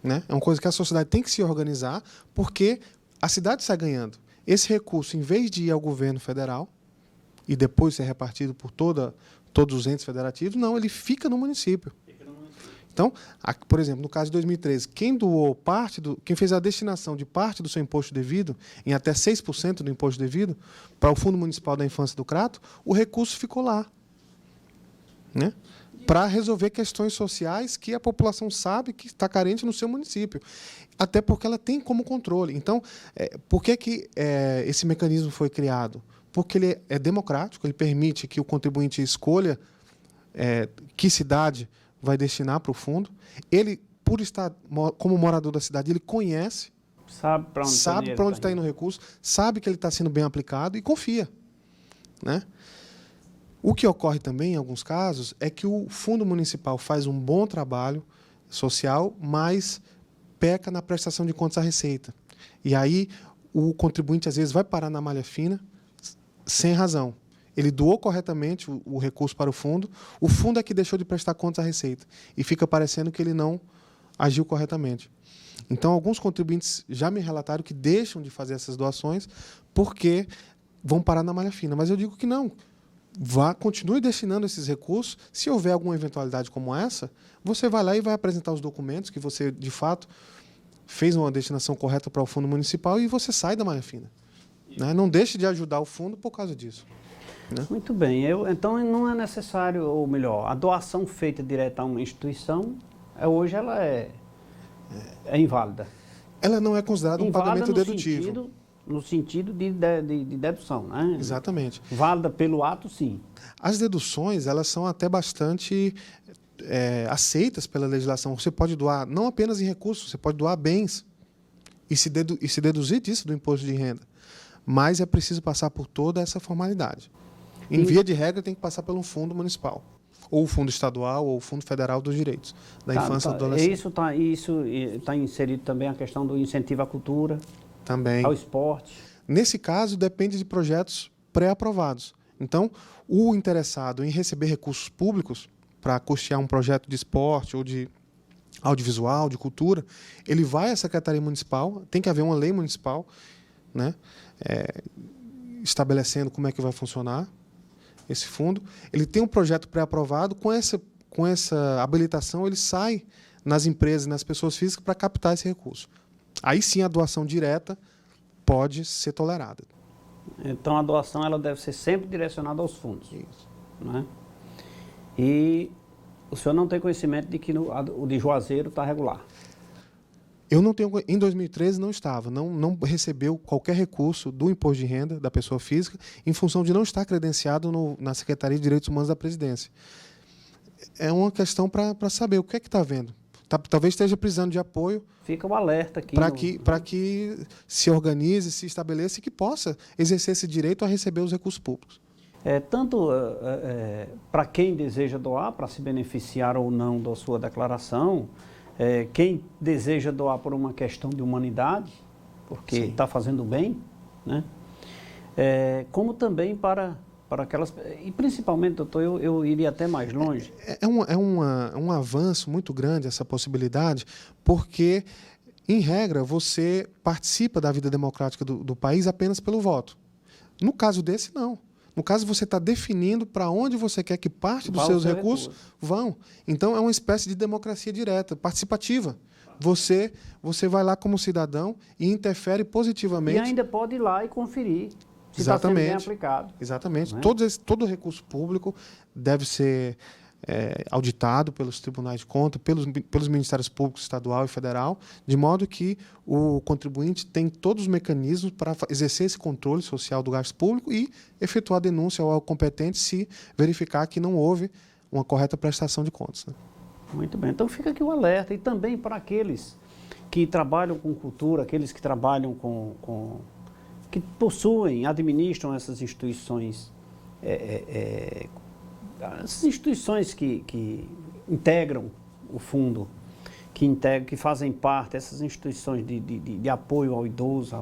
né? É uma coisa que a sociedade tem que se organizar, porque a cidade está ganhando. Esse recurso, em vez de ir ao governo federal e depois ser repartido por todos os entes federativos, não, ele fica no município. Então, por exemplo, no caso de 2013, quem fez a destinação de parte do seu imposto devido, em até 6% do imposto devido, para o Fundo Municipal da Infância do Crato, o recurso ficou lá, né? Para resolver questões sociais que a população sabe que está carente no seu município. Até porque ela tem como controle. Então, por que esse mecanismo foi criado? Porque ele é democrático, ele permite que o contribuinte escolha que cidade vai destinar para o fundo. Ele, por estar como morador da cidade, ele conhece, sabe para onde está indo o recurso, sabe que ele está sendo bem aplicado e confia, né? O que ocorre também, em alguns casos, é que o Fundo Municipal faz um bom trabalho social, mas peca na prestação de contas à Receita. E aí o contribuinte, às vezes, vai parar na malha fina sem razão. ele doou corretamente o recurso para o fundo é que deixou de prestar contas à Receita. E fica parecendo que ele não agiu corretamente. Então, alguns contribuintes já me relataram que deixam de fazer essas doações porque vão parar na malha fina. Mas eu digo que não. Continue destinando esses recursos. Se houver alguma eventualidade como essa, você vai lá e vai apresentar os documentos que você, de fato, fez uma destinação correta para o fundo municipal e você sai da malha fina. Né? Não deixe de ajudar o fundo por causa disso. Né? Muito bem. Então, não é necessário, ou melhor, a doação feita direto a uma instituição, hoje ela é inválida. Ela não é considerada um pagamento dedutivo. No sentido de dedução, né? Exatamente. Válida pelo ato, sim. As deduções, elas são até bastante aceitas pela legislação. Você pode doar não apenas em recursos, você pode doar bens e se deduzir disso do imposto de renda. Mas é preciso passar por toda essa formalidade. Em via de regra, tem que passar por um fundo municipal, ou o fundo estadual, ou o fundo federal dos direitos da infância e adolescência. Isso está inserido também a questão do incentivo à cultura, também. Ao esporte. Nesse caso, depende de projetos pré-aprovados. Então, o interessado em receber recursos públicos para custear um projeto de esporte ou de audiovisual, de cultura, ele vai à Secretaria Municipal, tem que haver uma lei municipal, né, estabelecendo como é que vai funcionar esse fundo. Ele tem um projeto pré-aprovado, com essa habilitação ele sai nas empresas e nas pessoas físicas para captar esse recurso. Aí sim a doação direta pode ser tolerada. Então a doação ela deve ser sempre direcionada aos fundos. Isso. Né? E o senhor não tem conhecimento de que o de Juazeiro está regular? Eu não tenho. Em 2013 não estava, não recebeu qualquer recurso do imposto de renda da pessoa física em função de não estar credenciado na Secretaria de Direitos Humanos da Presidência. É uma questão para saber o que é que está havendo. Talvez esteja precisando de apoio. Fica o alerta aqui. Para que se organize, se estabeleça e que possa exercer esse direito a receber os recursos públicos. Tanto para quem deseja doar, para se beneficiar ou não da sua declaração, quem deseja doar por uma questão de humanidade, porque está fazendo bem, né? Como também para aquelas... E principalmente, doutor, eu iria até mais longe. É um avanço muito grande essa possibilidade, porque, em regra, você participa da vida democrática do país apenas pelo voto. No caso desse, não. No caso, você está definindo para onde você quer que parte dos seus recursos vão. Então, é uma espécie de democracia direta, participativa. Você vai lá como cidadão e interfere positivamente. E ainda pode ir lá e conferir se está sendo bem aplicado. Exatamente. Né? Todo recurso público deve ser auditado pelos tribunais de contas, pelos ministérios públicos estadual e federal, de modo que o contribuinte tem todos os mecanismos para exercer esse controle social do gasto público e efetuar denúncia ao competente se verificar que não houve uma correta prestação de contas. Né? Muito bem. Então fica aqui o alerta. E também para aqueles que trabalham com cultura, aqueles que trabalham que possuem, administram essas instituições, as instituições que integram o fundo, que fazem parte, essas instituições de apoio ao idoso,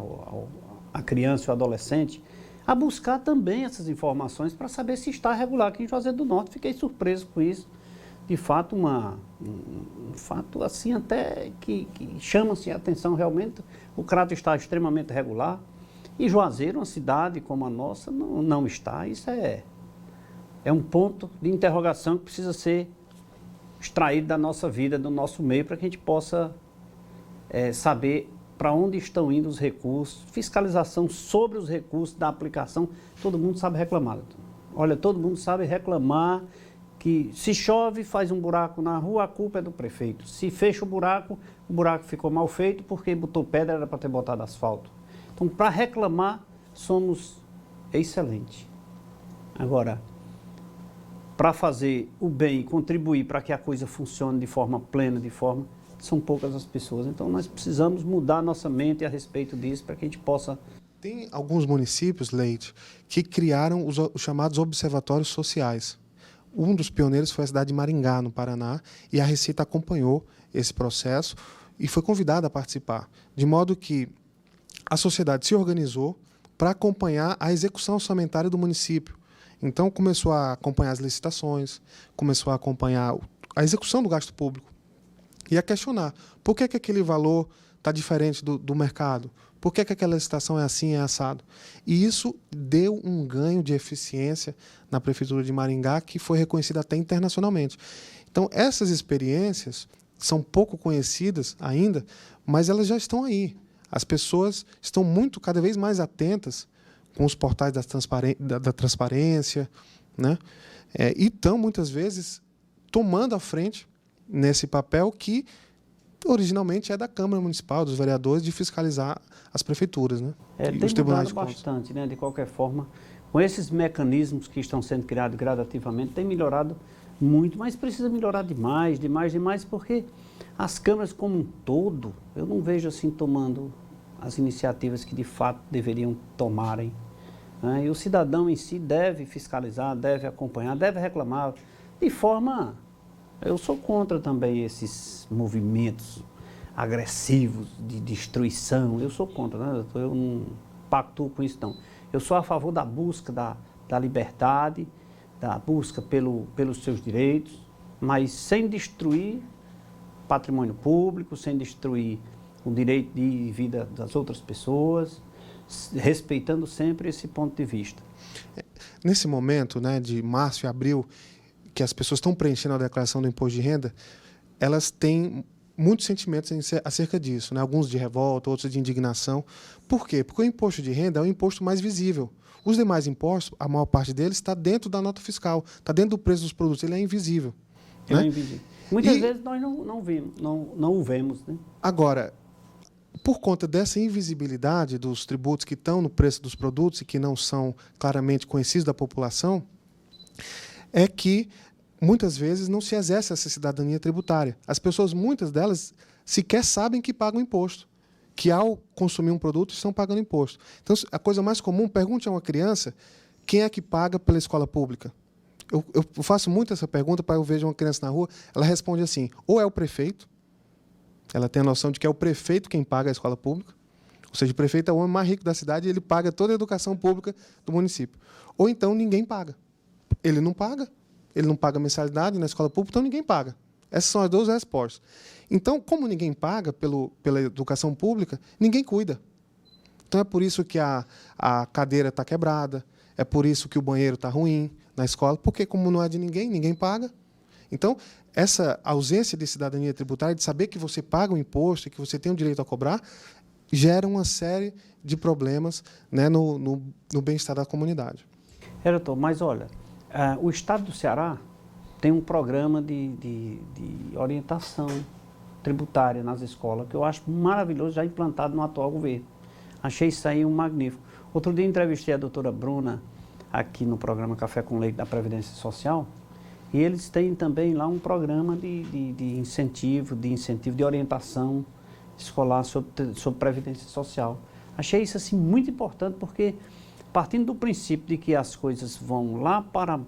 à criança e ao adolescente, a buscar também essas informações para saber se está regular aqui em Juazeiro do Norte. Fiquei surpreso com isso. De fato, um fato assim até que chama-se a atenção realmente. O CRADO está extremamente regular. E Juazeiro, uma cidade como a nossa, não está. Isso é um ponto de interrogação que precisa ser extraído da nossa vida, do nosso meio, para que a gente possa saber para onde estão indo os recursos, fiscalização sobre os recursos da aplicação. Todo mundo sabe reclamar. Olha, todo mundo sabe reclamar que se chove, faz um buraco na rua, a culpa é do prefeito. Se fecha o buraco ficou mal feito porque botou pedra, era para ter botado asfalto. Então, para reclamar, somos excelentes. Agora, para fazer o bem e contribuir para que a coisa funcione de forma plena, são poucas as pessoas. Então, nós precisamos mudar nossa mente a respeito disso para que a gente possa... Tem alguns municípios, Leite, que criaram os chamados observatórios sociais. Um dos pioneiros foi a cidade de Maringá, no Paraná, e a Receita acompanhou esse processo e foi convidada a participar. De modo que a sociedade se organizou para acompanhar a execução orçamentária do município. Então, começou a acompanhar as licitações, começou a acompanhar a execução do gasto público e a questionar por que aquele valor está diferente do mercado, por que aquela licitação é assim, é assado. E isso deu um ganho de eficiência na Prefeitura de Maringá que foi reconhecido até internacionalmente. Então, essas experiências são pouco conhecidas ainda, mas elas já estão aí. As pessoas estão cada vez mais atentas com os portais da transparência, né? E estão, muitas vezes, tomando a frente nesse papel que originalmente é da Câmara Municipal, dos vereadores, de fiscalizar as prefeituras, né? Tem mudado bastante, né? De qualquer forma, com esses mecanismos que estão sendo criados gradativamente, tem melhorado muito, mas precisa melhorar demais, porque as câmaras como um todo, eu não vejo assim tomando as iniciativas que de fato deveriam tomarem. Né? E o cidadão em si deve fiscalizar, deve acompanhar, deve reclamar de forma... Eu sou contra também esses movimentos agressivos de destruição, eu sou contra, né? Eu não pactuo com isso não. Eu sou a favor da busca da liberdade, da busca pelos seus direitos, mas sem destruir patrimônio público, sem destruir o direito de vida das outras pessoas, respeitando sempre esse ponto de vista. Nesse momento, né, de março e abril, que as pessoas estão preenchendo a declaração do imposto de renda, elas têm muitos sentimentos acerca disso, né? Alguns de revolta, outros de indignação. Por quê? Porque o imposto de renda é o imposto mais visível. Os demais impostos, a maior parte deles está dentro da nota fiscal, está dentro do preço dos produtos, ele é invisível. Ele né? é invisível. Muitas vezes nós não o vemos. Né? Agora, por conta dessa invisibilidade dos tributos que estão no preço dos produtos e que não são claramente conhecidos da população, é que muitas vezes não se exerce essa cidadania tributária. As pessoas, muitas delas, sequer sabem que pagam imposto, que ao consumir um produto estão pagando imposto. Então, a coisa mais comum, pergunte a uma criança quem é que paga pela escola pública. Eu faço muito essa pergunta para eu vejo uma criança na rua, ela responde assim, ou é o prefeito, ela tem a noção de que é o prefeito quem paga a escola pública, ou seja, o prefeito é o homem mais rico da cidade e ele paga toda a educação pública do município. Ou então ninguém paga. Ele não paga mensalidade na escola pública, então ninguém paga. Essas são as duas respostas. Então, como ninguém paga pela educação pública, ninguém cuida. Então, é por isso que a cadeira está quebrada, é por isso que o banheiro está ruim na escola, porque como não é de ninguém, ninguém paga. Então, essa ausência de cidadania tributária, de saber que você paga o imposto e que você tem o direito a cobrar, gera uma série de problemas, né, no bem-estar da comunidade. Doutor, mas olha, o Estado do Ceará tem um programa de orientação tributária nas escolas, que eu acho maravilhoso, já implantado no atual governo. Achei isso aí um magnífico. Outro dia entrevistei a doutora Bruna, aqui no programa Café com Leite da Previdência Social, e eles têm também lá um programa de incentivo de orientação escolar sobre Previdência Social. Achei isso assim muito importante, porque partindo do princípio de que as coisas vão lá para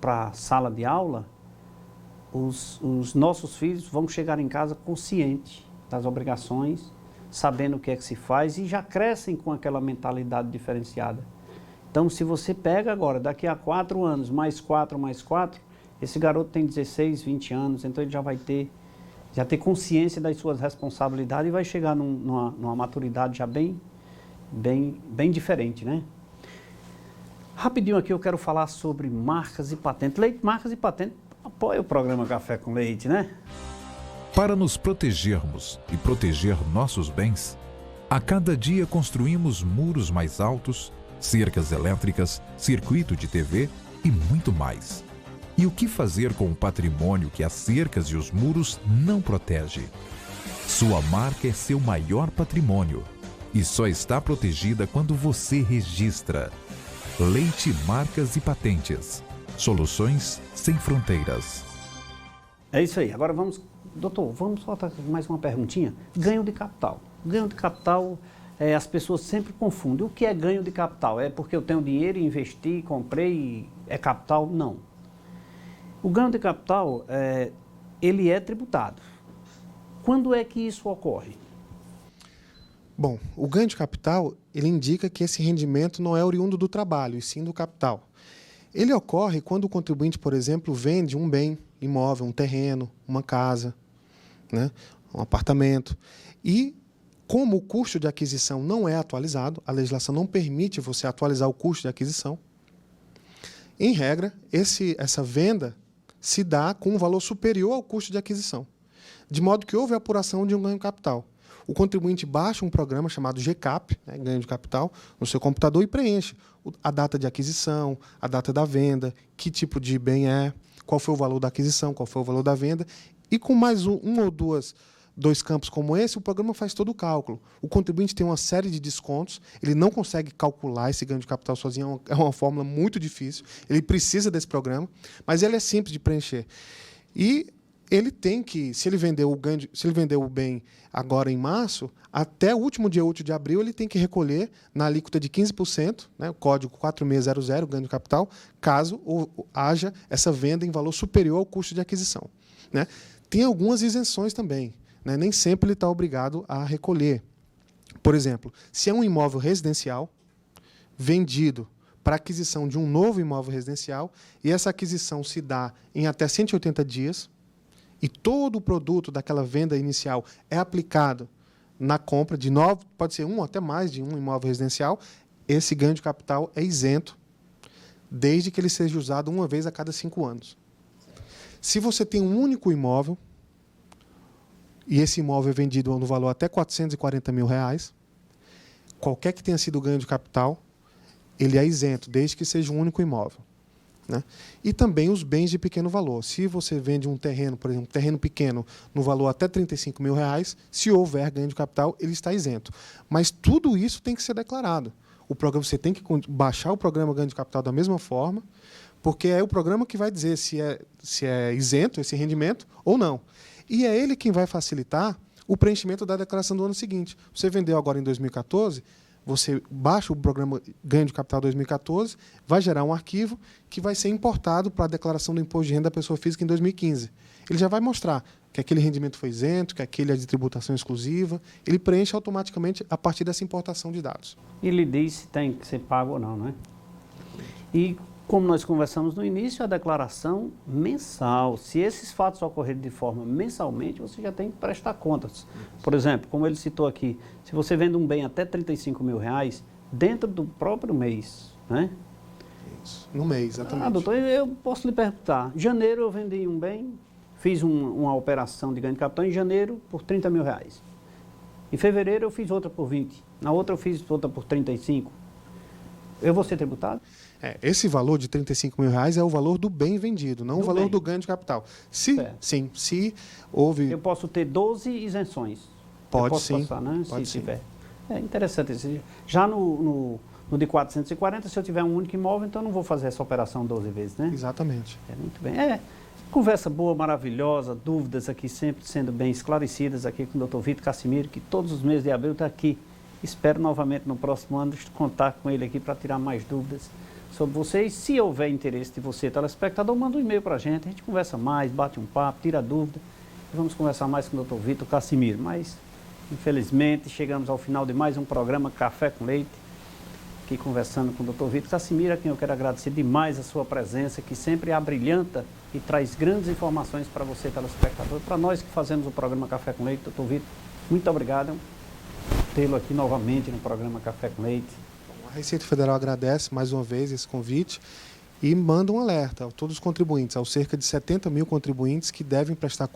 a sala de aula, os nossos filhos vão chegar em casa conscientes das obrigações, sabendo o que é que se faz e já crescem com aquela mentalidade diferenciada. Então, se você pega agora, daqui a 4 anos, mais 4, esse garoto tem 16, 20 anos, então ele já ter consciência das suas responsabilidades e vai chegar numa maturidade já bem diferente, né? Rapidinho aqui eu quero falar sobre marcas e patentes. Leite, marcas e patentes, apoia o programa Café com Leite, né? Para nos protegermos e proteger nossos bens, a cada dia construímos muros mais altos, cercas elétricas, circuito de TV e muito mais. E o que fazer com o patrimônio que as cercas e os muros não protegem? Sua marca é seu maior patrimônio e só está protegida quando você registra. Leite, marcas e patentes. Soluções sem fronteiras. É isso aí. Agora doutor, vamos soltar mais uma perguntinha. Ganho de capital. Ganho de capital, as pessoas sempre confundem. O que é ganho de capital? É porque eu tenho dinheiro, investi, comprei, é capital? Não. O ganho de capital, ele é tributado. Quando é que isso ocorre? Bom, o ganho de capital, ele indica que esse rendimento não é oriundo do trabalho, e sim do capital. Ele ocorre quando o contribuinte, por exemplo, vende um bem imóvel, um terreno, uma casa, né, um apartamento. E, como o custo de aquisição não é atualizado, a legislação não permite você atualizar o custo de aquisição, em regra, essa venda se dá com um valor superior ao custo de aquisição, de modo que houve a apuração de um ganho de capital. O contribuinte baixa um programa chamado GCAP, né, ganho de capital, no seu computador e preenche a data de aquisição, a data da venda, que tipo de bem é, qual foi o valor da aquisição, qual foi o valor da venda. E com mais um ou dois campos como esse, o programa faz todo o cálculo. O contribuinte tem uma série de descontos, ele não consegue calcular esse ganho de capital sozinho, é uma fórmula muito difícil, ele precisa desse programa, mas ele é simples de preencher. E ele tem que, se ele vender o bem agora em março, até o último dia útil de abril, ele tem que recolher na alíquota de 15%, né, o código 4600, ganho de capital, caso haja essa venda em valor superior ao custo de aquisição. Né? Tem algumas isenções também, né? Nem sempre ele está obrigado a recolher. Por exemplo, se é um imóvel residencial vendido para aquisição de um novo imóvel residencial e essa aquisição se dá em até 180 dias, e todo o produto daquela venda inicial é aplicado na compra de novo, pode ser um ou até mais de um imóvel residencial, esse ganho de capital é isento, desde que ele seja usado uma vez a cada 5 anos. Se você tem um único imóvel, e esse imóvel é vendido no valor até R$440 mil, qualquer que tenha sido o ganho de capital, ele é isento, desde que seja um único imóvel. Né? E também os bens de pequeno valor. Se você vende um terreno, por exemplo, um terreno pequeno no valor até R$35 mil, se houver ganho de capital, ele está isento. Mas tudo isso tem que ser declarado. O programa, você tem que baixar o programa ganho de capital da mesma forma, porque é o programa que vai dizer se é isento esse rendimento ou não. E é ele quem vai facilitar o preenchimento da declaração do ano seguinte. Você vendeu agora em 2014, você baixa o programa Ganho de Capital 2014, vai gerar um arquivo que vai ser importado para a declaração do imposto de renda da pessoa física em 2015. Ele já vai mostrar que aquele rendimento foi isento, que aquele é de tributação exclusiva. Ele preenche automaticamente a partir dessa importação de dados. E lhe diz se tem que ser pago ou não, né? E como nós conversamos no início, a declaração mensal. Se esses fatos ocorrerem de forma mensalmente, você já tem que prestar contas. Por exemplo, como ele citou aqui, se você vende um bem até R$35 mil, dentro do próprio mês, né? Isso, no mês, exatamente. Doutor, eu posso lhe perguntar. Em janeiro eu vendi um bem, fiz uma operação de ganho de capital em janeiro por R$30 mil. Em fevereiro eu fiz outra por 20. Na outra eu fiz outra por 35. Eu vou ser tributado? Esse valor de R$35 mil é o valor do bem vendido, não o valor do ganho de capital. Se houve... Eu posso ter 12 isenções. Pode, posso sim. Passar, né? Pode, se sim. tiver. É interessante isso. Já no de 440, se eu tiver um único imóvel, então eu não vou fazer essa operação 12 vezes, né? Exatamente. Muito bem. Conversa boa, maravilhosa, dúvidas aqui sempre sendo bem esclarecidas aqui com o Dr. Vitor Cassimiro, que todos os meses de abril está aqui. Espero novamente no próximo ano contar com ele aqui para tirar mais dúvidas sobre vocês. Se houver interesse de você, telespectador, manda um e-mail para a gente conversa mais, bate um papo, tira dúvida. E vamos conversar mais com o Dr. Vitor Cassimiro. Mas, infelizmente, chegamos ao final de mais um programa Café com Leite, aqui conversando com o Dr. Vitor Cassimiro, a quem eu quero agradecer demais a sua presença, que sempre abrilhanta e traz grandes informações para você, telespectador. Para nós que fazemos o programa Café com Leite, Dr. Vitor, muito obrigado tê-lo aqui novamente no programa Café com Leite. A Receita Federal agradece mais uma vez esse convite e manda um alerta a todos os contribuintes, aos cerca de 70 mil contribuintes que devem prestar conta